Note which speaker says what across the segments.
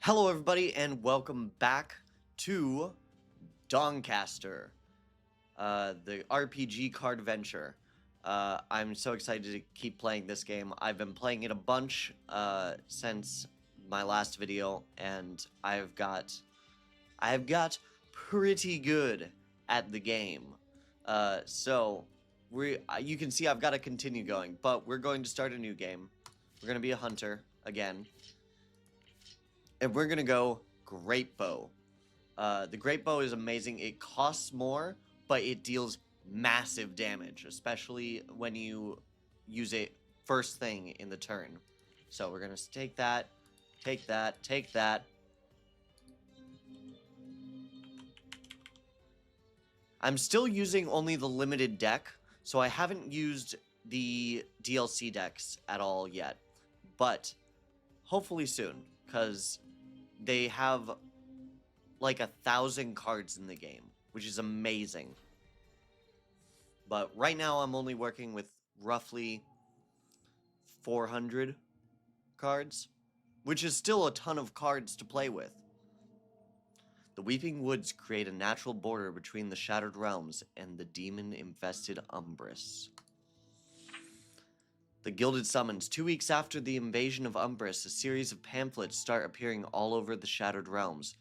Speaker 1: Hello everybody and welcome back to Dawncaster, the RPG Cardventure. I'm so excited to keep playing this game. I've been playing it a bunch since my last video, and I've got pretty good at the game. You can see I've got to continue going, but we're going to start a new game. We're going to be a hunter again. And we're gonna go Great Bow. The Great Bow is amazing. It costs more, but it deals massive damage, especially when you use it first thing in the turn. So we're gonna take that, take that, take that. I'm still using only the limited deck, so I haven't used the DLC decks at all yet. But hopefully soon, because they have like 1,000 cards in the game, which is amazing. But right now I'm only working with roughly 400 cards, which is still a ton of cards to play with. The Weeping Woods create a natural border between the Shattered Realms and the demon-infested Umbris. The Gilded Summons. 2 weeks after the invasion of Umbris, a series of pamphlets start appearing all over the Shattered Realms.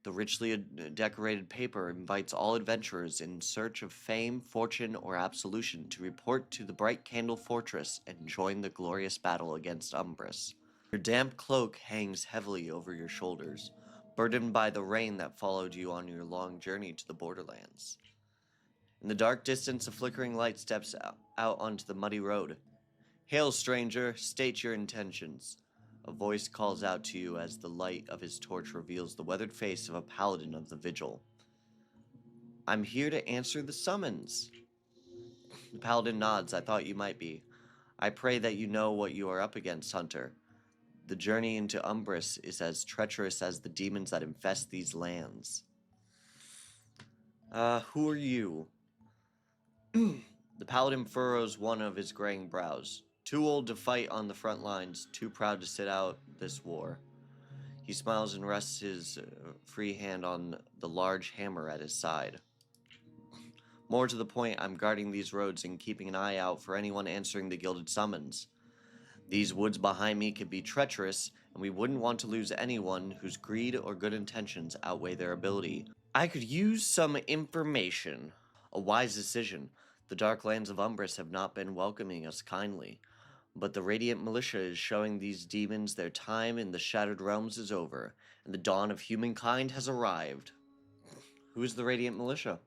Speaker 1: The richly decorated paper invites all adventurers in search of fame, fortune, or absolution to report to the Bright Candle Fortress and join the glorious battle against Umbris. Your damp cloak hangs heavily over your shoulders, burdened by the rain that followed you on your long journey to the borderlands. In the dark distance, a flickering light steps out onto the muddy road. "Hail, stranger, state your intentions." A voice calls out to you as the light of his torch reveals the weathered face of a paladin of the vigil. "I'm here to answer the summons." The paladin nods. "I thought you might be. I pray that you know what you are up against, hunter. The journey into Umbris is as treacherous as the demons that infest these lands." Who are you?" The paladin furrows one of his graying brows. "Too old to fight on the front lines, too proud to sit out this war." He smiles and rests his free hand on the large hammer at his side. "More to the point, I'm guarding these roads and keeping an eye out for anyone answering the gilded summons. These woods behind me could be treacherous, and we wouldn't want to lose anyone whose greed or good intentions outweigh their ability. I could use some information." A wise decision. The dark lands of Umbris have not been welcoming us kindly. But the Radiant Militia is showing these demons their time in the Shattered Realms is over, and the dawn of humankind has arrived. Who is the Radiant Militia?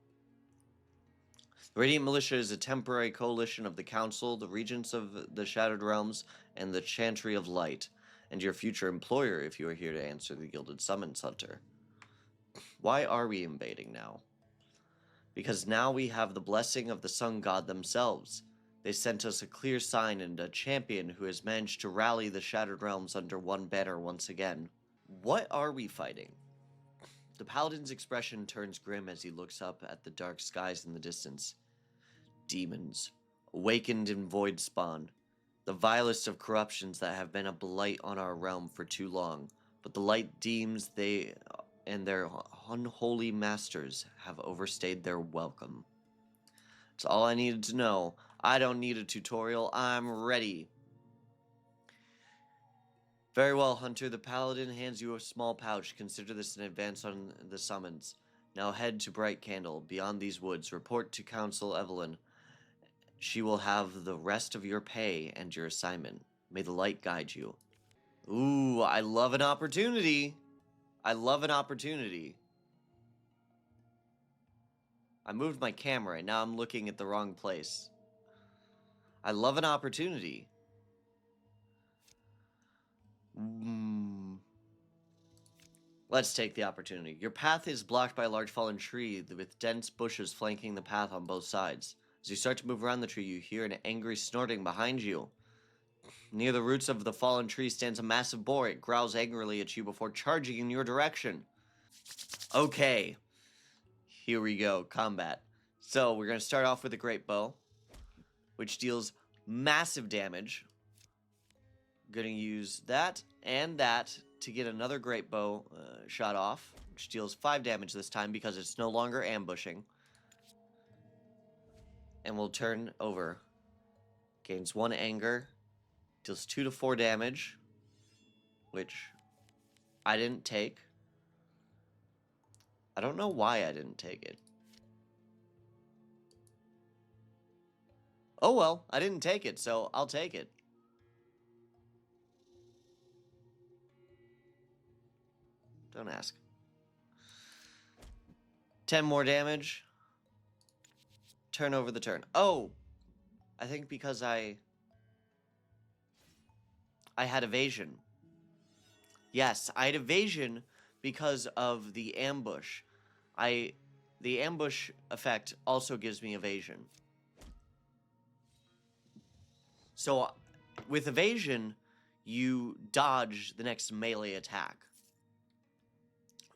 Speaker 1: The Radiant Militia is a temporary coalition of the Council, the Regents of the Shattered Realms, and the Chantry of Light, and your future employer if you are here to answer the Gilded Summons, hunter. Why are we invading now? Because now we have the blessing of the Sun God themselves. They sent us a clear sign and a champion who has managed to rally the Shattered Realms under one banner once again. What are we fighting? The paladin's expression turns grim as he looks up at the dark skies in the distance. Demons, awakened in void spawn, the vilest of corruptions that have been a blight on our realm for too long, but the light deems they and their unholy masters have overstayed their welcome. That's all I needed to know. I don't need a tutorial. I'm ready. Very well, hunter. The paladin hands you a small pouch. Consider this an advance on the summons. Now head to Bright Candle, beyond these woods. Report to Council Evelyn. She will have the rest of your pay and your assignment. May the light guide you. Ooh, I love an opportunity. I love an opportunity. I moved my camera and now I'm looking at the wrong place. I love an opportunity. Let's take the opportunity. Your path is blocked by a large fallen tree with dense bushes flanking the path on both sides. As you start to move around the tree, you hear an angry snorting behind you. Near the roots of the fallen tree stands a massive boar. It growls angrily at you before charging in your direction. Okay. Here we go. Combat. So, we're going to start off with a great bow, which deals massive damage. I'm going to use that and that to get another great bow shot off, which deals 5 damage this time because it's no longer ambushing. And we'll turn over. Gains 1 anger, deals 2 to 4 damage, which I didn't take. I don't know why I didn't take it. Oh well, I didn't take it, so I'll take it. Don't ask. 10 more damage. Turn over the turn. Oh! I think because I had evasion. Yes, I had evasion because of the ambush. The ambush effect also gives me evasion. So, with evasion, you dodge the next melee attack.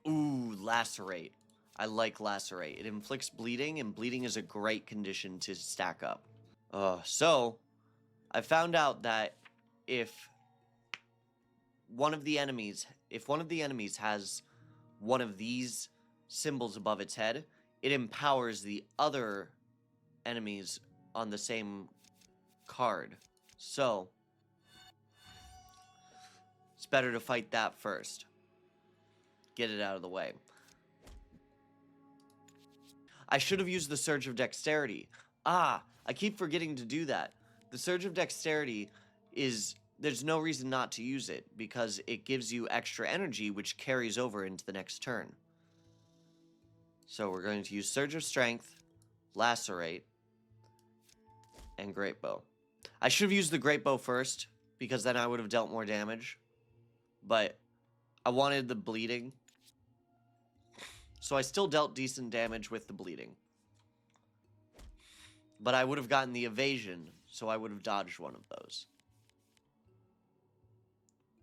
Speaker 1: Ooh, lacerate. I like lacerate. It inflicts bleeding, and bleeding is a great condition to stack up. So, I found out that if one of the enemies has one of these symbols above its head, it empowers the other enemies on the same card. So, it's better to fight that first. Get it out of the way. I should have used the Surge of Dexterity. I keep forgetting to do that. The Surge of Dexterity there's no reason not to use it, because it gives you extra energy, which carries over into the next turn. So we're going to use Surge of Strength, Lacerate, and Great Bow. I should have used the Great Bow first, because then I would have dealt more damage. But I wanted the bleeding. So I still dealt decent damage with the bleeding. But I would have gotten the evasion, so I would have dodged one of those.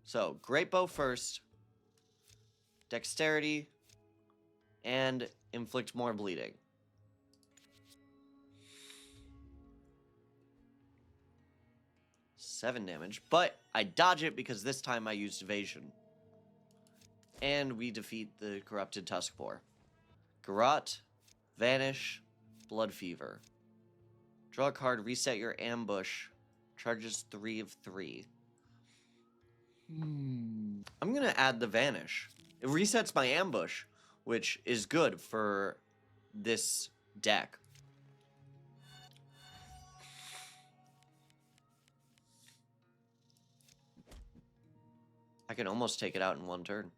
Speaker 1: So, Great Bow first, Dexterity, and inflict more bleeding. Seven damage, but I dodge it because this time I used evasion. And we defeat the corrupted Tusk Boar. Garrote, Vanish, Blood Fever. Draw a card, reset your ambush. Charges 3 of 3. I'm going to add the Vanish. It resets my ambush, which is good for this deck. I can almost take it out in one turn.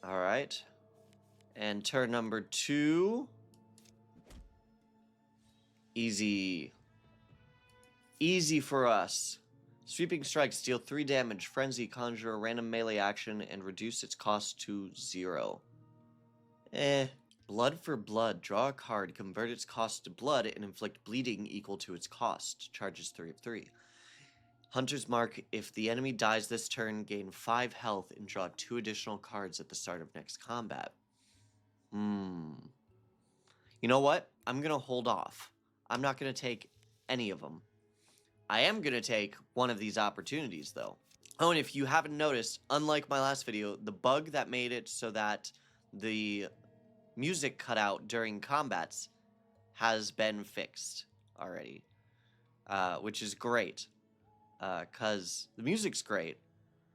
Speaker 1: Alright. And turn number 2. Easy. Easy for us. Sweeping Strikes deal 3 damage, Frenzy, conjure a random melee action, and reduce its cost to 0. Blood for Blood. Draw a card, convert its cost to blood, and inflict bleeding equal to its cost. Charges 3 of 3. Hunter's Mark. If the enemy dies this turn, gain 5 health and draw 2 additional cards at the start of next combat. You know what? I'm going to hold off. I'm not going to take any of them. I am going to take one of these opportunities, though. Oh, and if you haven't noticed, unlike my last video, the bug that made it so that the music cut out during combats has been fixed already, which is great, because the music's great,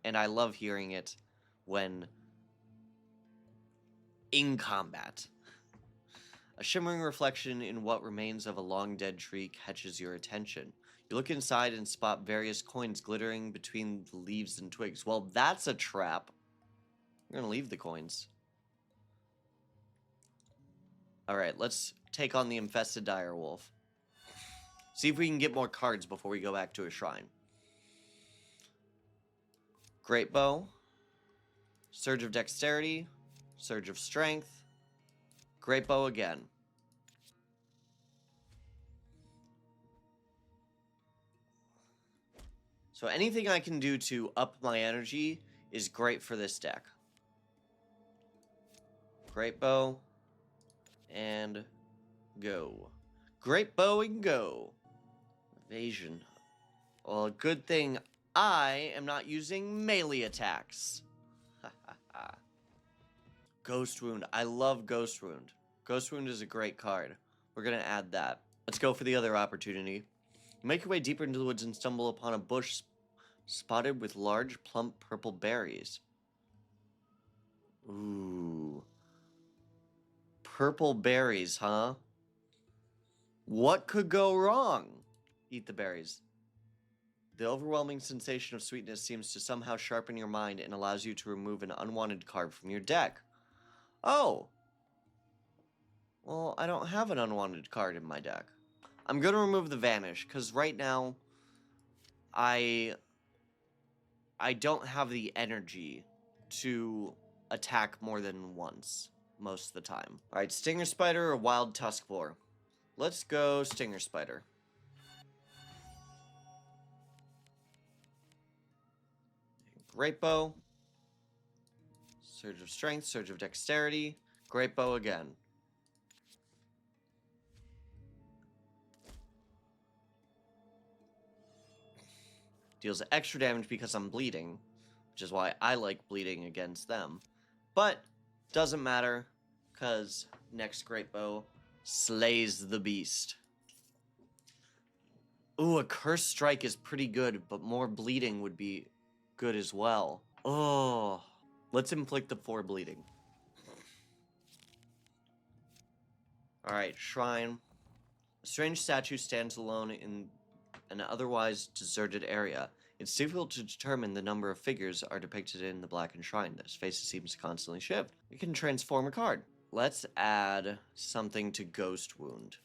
Speaker 1: and I love hearing it when in combat. A shimmering reflection in what remains of a long-dead tree catches your attention. You look inside and spot various coins glittering between the leaves and twigs. Well, that's a trap. I'm gonna leave the coins. Alright, let's take on the infested direwolf. See if we can get more cards before we go back to a shrine. Great Bow. Surge of Dexterity. Surge of Strength. Great Bow again. So anything I can do to up my energy is great for this deck. Great Bow. And go. Great Bow and go. Evasion. Well, good thing I am not using melee attacks. Ghost Wound. I love Ghost Wound. Ghost Wound is a great card. We're going to add that. Let's go for the other opportunity. You make your way deeper into the woods and stumble upon a bush spotted with large, plump purple berries. Ooh. Purple berries, huh? What could go wrong? Eat the berries. The overwhelming sensation of sweetness seems to somehow sharpen your mind and allows you to remove an unwanted card from your deck. Oh. Well, I don't have an unwanted card in my deck. I'm going to remove the Vanish, because right now, I don't have the energy to attack more than once, most of the time. Alright, Stinger Spider or Wild Tusk Boar? Let's go Stinger Spider. Great Bow. Surge of Strength, Surge of Dexterity. Great Bow again. Deals extra damage because I'm bleeding, which is why I like bleeding against them. But, doesn't matter, because next Great Bow slays the beast. Ooh, a Cursed Strike is pretty good, but more bleeding would be good as well. Oh, let's inflict the 4 bleeding. Alright, Shrine. A strange statue stands alone in an otherwise deserted area. It's difficult to determine the number of figures are depicted in the blackened shrine. This face seems to constantly shift. You can transform a card. Let's add something to Ghost Wound.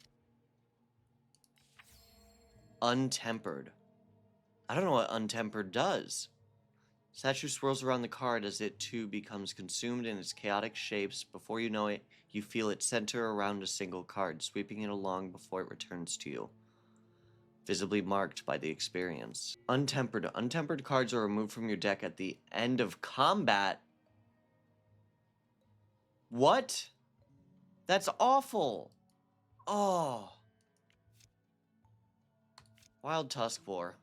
Speaker 1: Untempered. I don't know what Untempered does. Statue swirls around the card as it too becomes consumed in its chaotic shapes. Before you know it, you feel it center around a single card, sweeping it along before it returns to you, visibly marked by the experience. Untempered. Untempered cards are removed from your deck at the end of combat. What? That's awful. Oh. Wild Tusk Boar.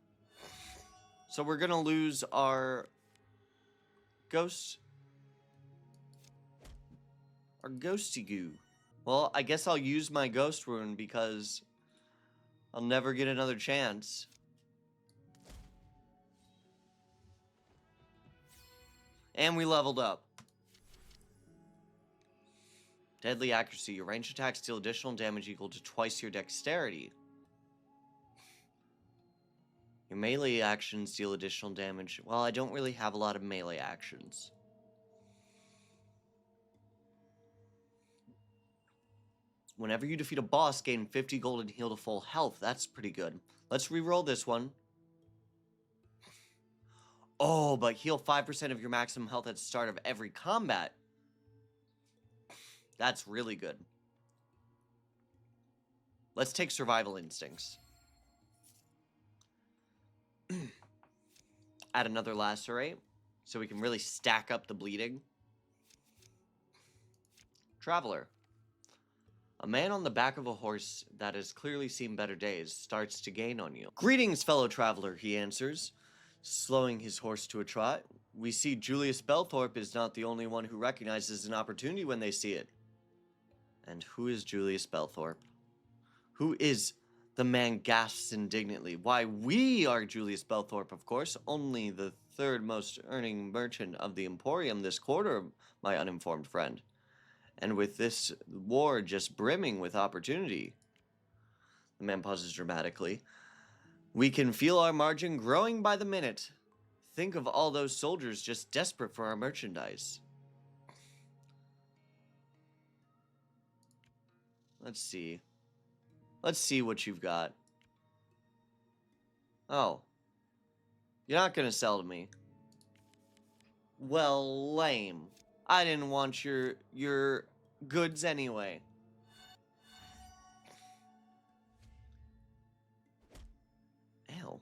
Speaker 1: So we're gonna lose our ghosty goo. Well, I guess I'll use my Ghost Rune because I'll never get another chance. And we leveled up. Deadly Accuracy. Your ranged attacks deal additional damage equal to twice your dexterity. Your melee actions deal additional damage. Well, I don't really have a lot of melee actions. Whenever you defeat a boss, gain 50 gold and heal to full health. That's pretty good. Let's re-roll this one. Oh, but heal 5% of your maximum health at the start of every combat. That's really good. Let's take Survival Instincts. Add another Lacerate, so we can really stack up the bleeding. Traveler. A man on the back of a horse that has clearly seen better days starts to gain on you. Greetings, fellow traveler, he answers, slowing his horse to a trot. We see Julius Belthorpe is not the only one who recognizes an opportunity when they see it. And who is Julius Belthorpe? Who is... The man gasps indignantly. Why, we are Julius Belthorpe, of course, only the third most earning merchant of the Emporium this quarter, my uninformed friend. And with this war just brimming with opportunity. The man pauses dramatically. We can feel our margin growing by the minute. Think of all those soldiers just desperate for our merchandise. Let's see. Let's see what you've got. Oh. You're not gonna sell to me. Well, lame. I didn't want your goods anyway. Ew.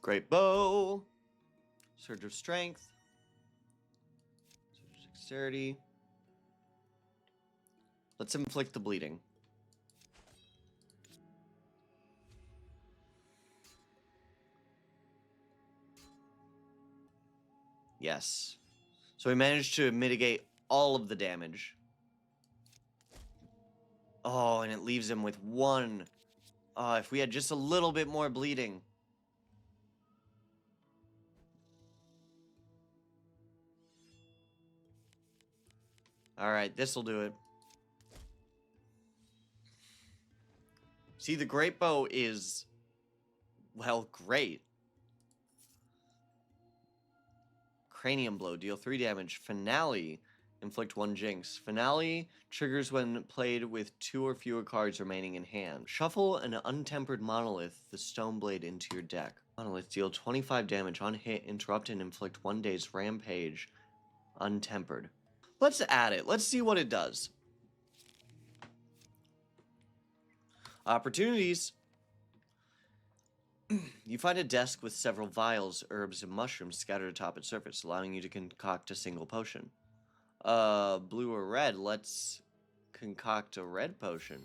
Speaker 1: Great Bow. Surge of Strength. Surge of Dexterity. Let's inflict the bleeding. Yes. So we managed to mitigate all of the damage. Oh, and it leaves him with 1. If we had just a little bit more bleeding. Alright, this'll do it. See, the Great Bow is, well, great. Cranium Blow, deal 3 damage. Finale, inflict 1 jinx. Finale triggers when played with 2 or fewer cards remaining in hand. Shuffle an untempered Monolith, the Stone Blade, into your deck. Monolith, deal 25 damage on hit, interrupt and inflict 1 day's Rampage, untempered. Let's add it. Let's see what it does. Opportunities. You find a desk with several vials, herbs, and mushrooms scattered atop its surface, allowing you to concoct a single potion. Blue or red? Let's concoct a red potion.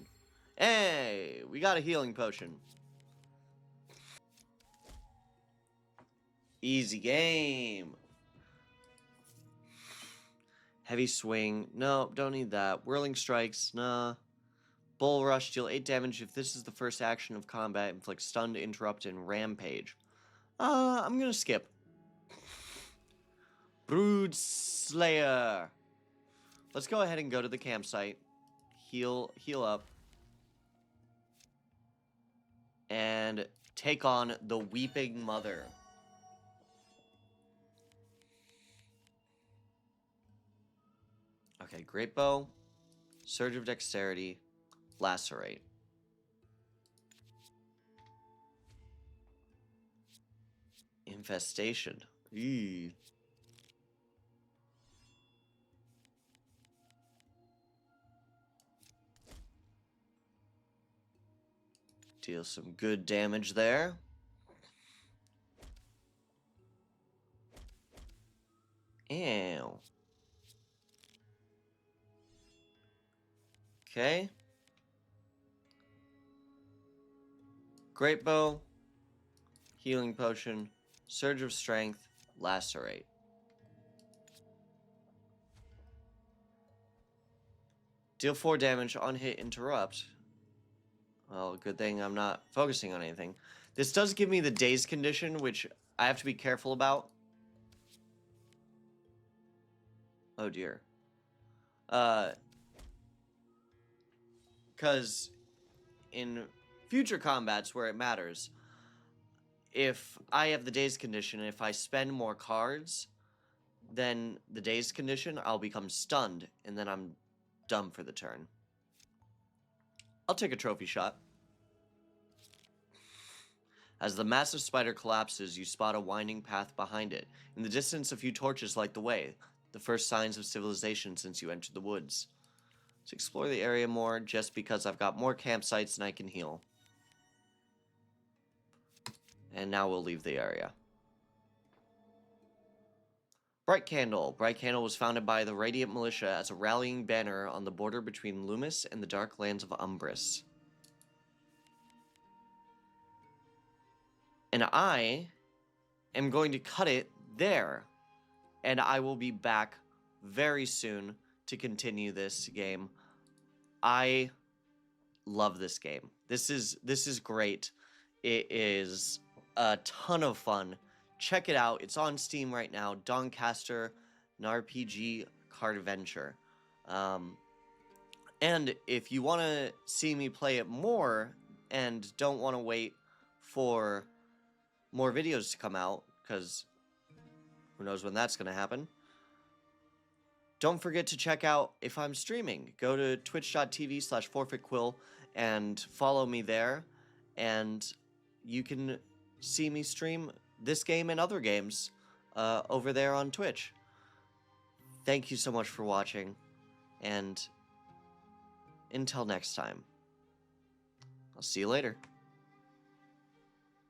Speaker 1: Hey, we got a healing potion. Easy game. Heavy swing. No, don't need that. Whirling strikes. Nah. Bull rush. Deal 8 damage if this is the first action of combat. Inflict stunned, interrupt, and rampage. I'm gonna skip. Brood Slayer. Let's go ahead and go to the campsite. Heal up. And take on the Weeping Mother. Okay, Great Bow, Surge of Dexterity, Lacerate. Infestation. Eee. Deal some good damage there. Ew. Okay. Great Bow, Healing Potion, Surge of Strength, Lacerate. Deal 4 damage on hit, interrupt. Well, good thing I'm not focusing on anything. This does give me the Dazed condition, which I have to be careful about. Oh dear. Because in future combats where it matters, if I have the Dazed condition, if I spend more cards than the Dazed condition, I'll become stunned, and then I'm done for the turn. I'll take a trophy shot. As the massive spider collapses, you spot a winding path behind it. In the distance, a few torches light the way, the first signs of civilization since you entered the woods. Let's explore the area more, just because I've got more campsites than I can heal. And now we'll leave the area. Bright Candle. Bright Candle was founded by the Radiant Militia as a rallying banner on the border between Loomis and the Dark Lands of Umbris. And I am going to cut it there. And I will be back very soon to continue this game. I love this game. This is great. It is a ton of fun. Check it out. It's on Steam right now. Dawncaster, an RPG Cardventure. And if you want to see me play it more and don't want to wait for more videos to come out, because who knows when that's going to happen, don't forget to check out if I'm streaming. Go to twitch.tv/forfeitquill and follow me there, and you can see me stream this game and other games over there on Twitch. Thank you so much for watching, and until next time, I'll see you later.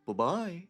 Speaker 1: Bye-bye.